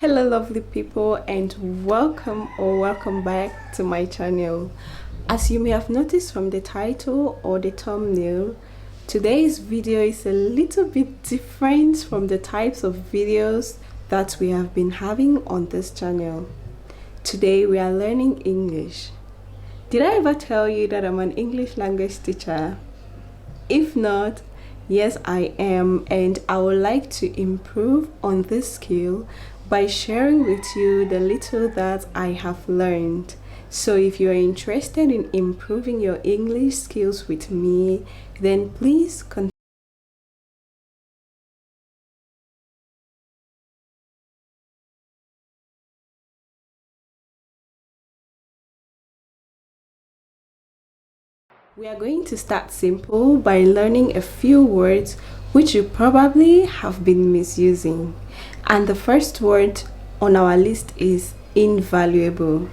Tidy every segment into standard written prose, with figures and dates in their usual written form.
Hello lovely people, and welcome back to my channel. As you may have noticed from the title or the thumbnail, today's video is a little bit different from the types of videos that we have been having on this channel. Today we are learning English. Did I ever tell you that I'm an English language teacher? If not, yes I am, and I would like to improve on this skill by sharing with you the little that I have learned. So if you are interested in improving your English skills with me, then please continue. We are going to start simple by learning a few words which you probably have been misusing. And the first word on our list is invaluable.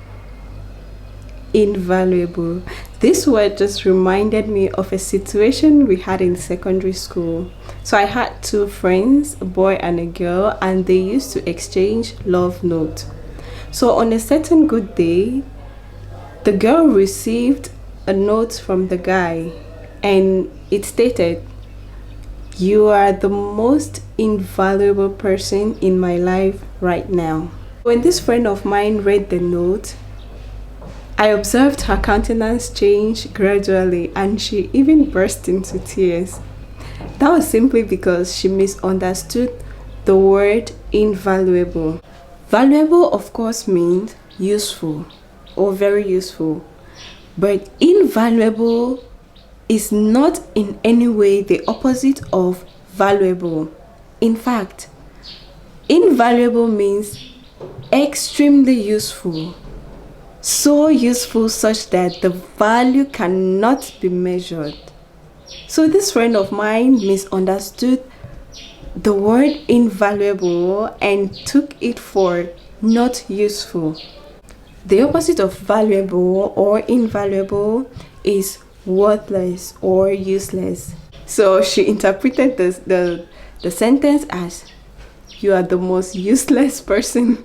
Invaluable. This word just reminded me of a situation we had in secondary school. So I had two friends, a boy and a girl, and they used to exchange love notes. So on a certain good day, the girl received a note from the guy, and it stated, "You are the most invaluable person in my life right now." When this friend of mine read the note, I observed her countenance change gradually, and she even burst into tears. That was simply because she misunderstood the word invaluable. Valuable, of course, means useful or very useful, but invaluable is not in any way the opposite of valuable. In fact, invaluable means extremely useful, so useful such that the value cannot be measured. So this friend of mine misunderstood the word invaluable and took it for not useful. The opposite of valuable or invaluable is worthless or useless. So she interpreted the sentence as, "You are the most useless person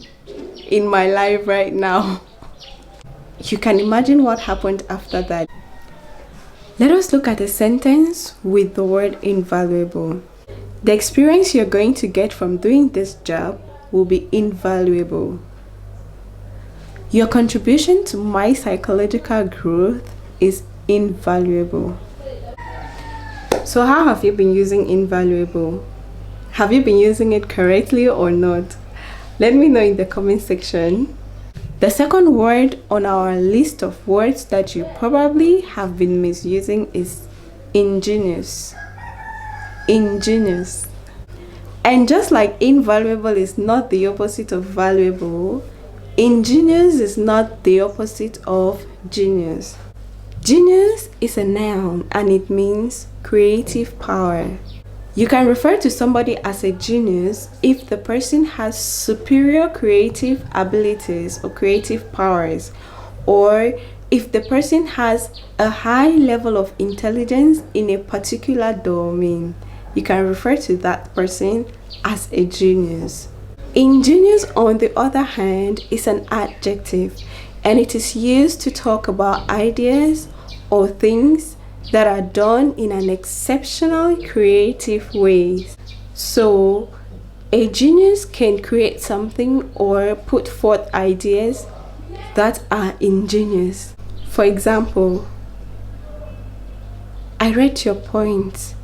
in my life right now." You can imagine what happened after that. Let us look at a sentence with the word invaluable. The experience you're going to get from doing this job will be invaluable. Your contribution to my psychological growth is invaluable. So how have you been using invaluable? Have you been using it correctly or not? Let me know in the comment section. The second word on our list of words that you probably have been misusing is ingenious. Ingenious. And just like invaluable is not the opposite of valuable, ingenious is not the opposite of genius. Genius is a noun and it means creative power. You can refer to somebody as a genius if the person has superior creative abilities or creative powers, or if the person has a high level of intelligence in a particular domain. You can refer to that person as a genius. Ingenious, on the other hand, is an adjective, and it is used to talk about ideas or things that are done in an exceptionally creative way. So a genius can create something or put forth ideas that are ingenious. For example, "I read your points.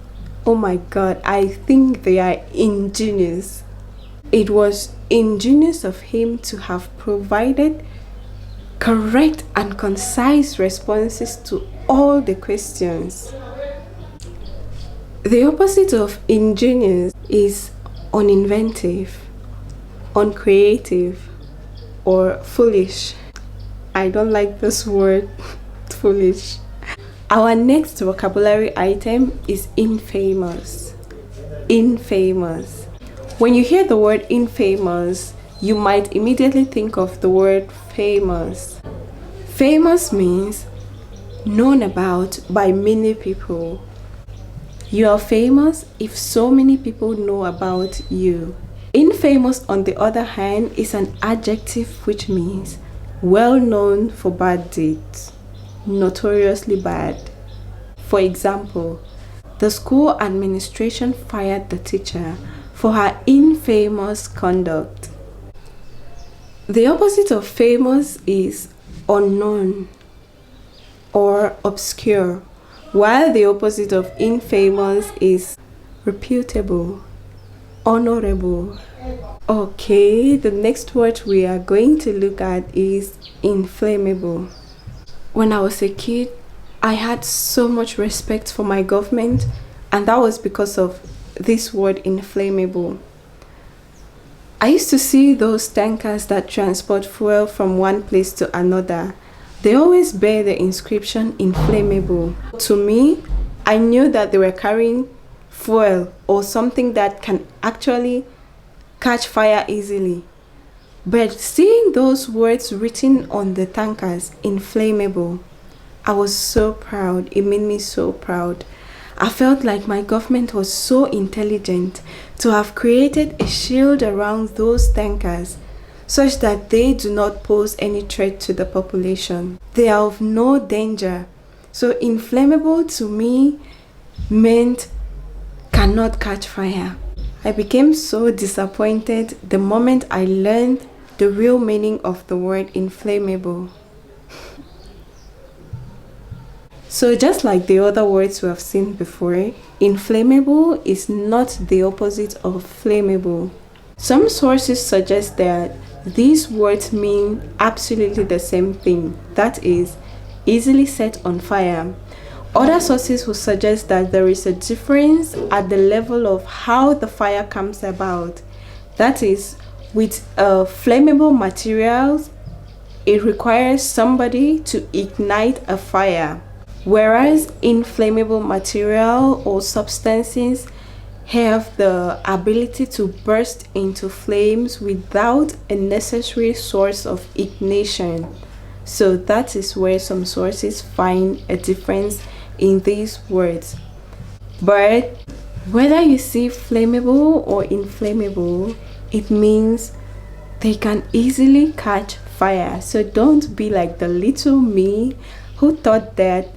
Oh my god, I think they are ingenious." It was ingenious of him to have provided correct and concise responses to all the questions. The opposite of ingenious is uninventive, uncreative, or foolish. I don't like this word, foolish. Our next vocabulary item is infamous. Infamous. When you hear the word infamous, you might immediately think of the word famous. Famous means known about by many people. You are famous if so many people know about you. Infamous, on the other hand, is an adjective which means well known for bad deeds, notoriously bad. For example, the school administration fired the teacher for her infamous conduct. The opposite of famous is unknown or obscure, while the opposite of infamous is reputable, honorable. Okay, the next word we are going to look at is inflammable. When I was a kid, I had so much respect for my government, and that was because of this word inflammable. I used to see those tankers that transport fuel from one place to another. They always bear the inscription inflammable. To me, I knew that they were carrying fuel or something that can actually catch fire easily. But seeing those words written on the tankers, inflammable, I was so proud. It made me so proud. I felt like my government was so intelligent to have created a shield around those tankers such that they do not pose any threat to the population. They are of no danger. So inflammable to me meant cannot catch fire. I became so disappointed the moment I learned the real meaning of the word inflammable. So just like the other words we have seen before, inflammable is not the opposite of flammable. Some sources suggest that these words mean absolutely the same thing, that is, easily set on fire. Other sources will suggest that there is a difference at the level of how the fire comes about. That is, with flammable materials, it requires somebody to ignite a fire. Whereas inflammable material or substances have the ability to burst into flames without a necessary source of ignition. So that is where some sources find a difference in these words. But whether you see flammable or inflammable, it means they can easily catch fire. So don't be like the little me who thought that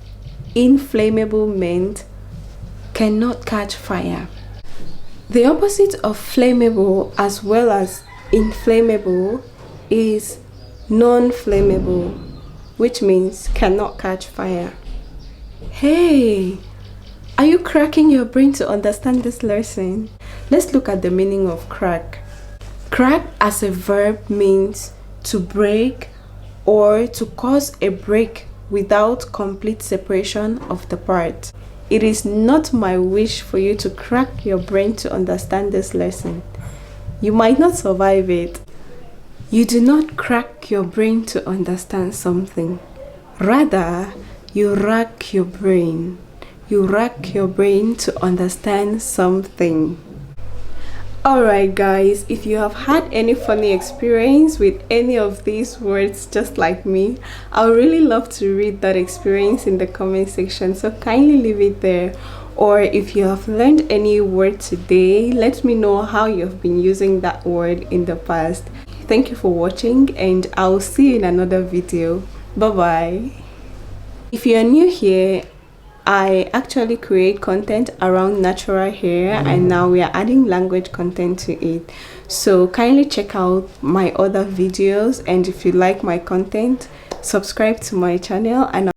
inflammable meant cannot catch fire. The opposite of flammable as well as inflammable is non-flammable, which means cannot catch fire. Hey, are you cracking your brain to understand this lesson? Let's look at the meaning of crack. Crack as a verb means to break or to cause a break without complete separation of the part. It is not my wish for you to crack your brain to understand this lesson. You might not survive it. You do not crack your brain to understand something. Rather, you rack your brain. You rack your brain to understand something. Alright guys, if you have had any funny experience with any of these words just like me, I would really love to read that experience in the comment section, so kindly leave it there. Or if you have learned any word today, let me know how you have been using that word in the past. Thank you for watching, and I'll see you in another video. Bye bye. If you are new here, I actually create content around natural hair, and now we are adding language content to it. So kindly check out my other videos, and if you like my content, subscribe to my channel, and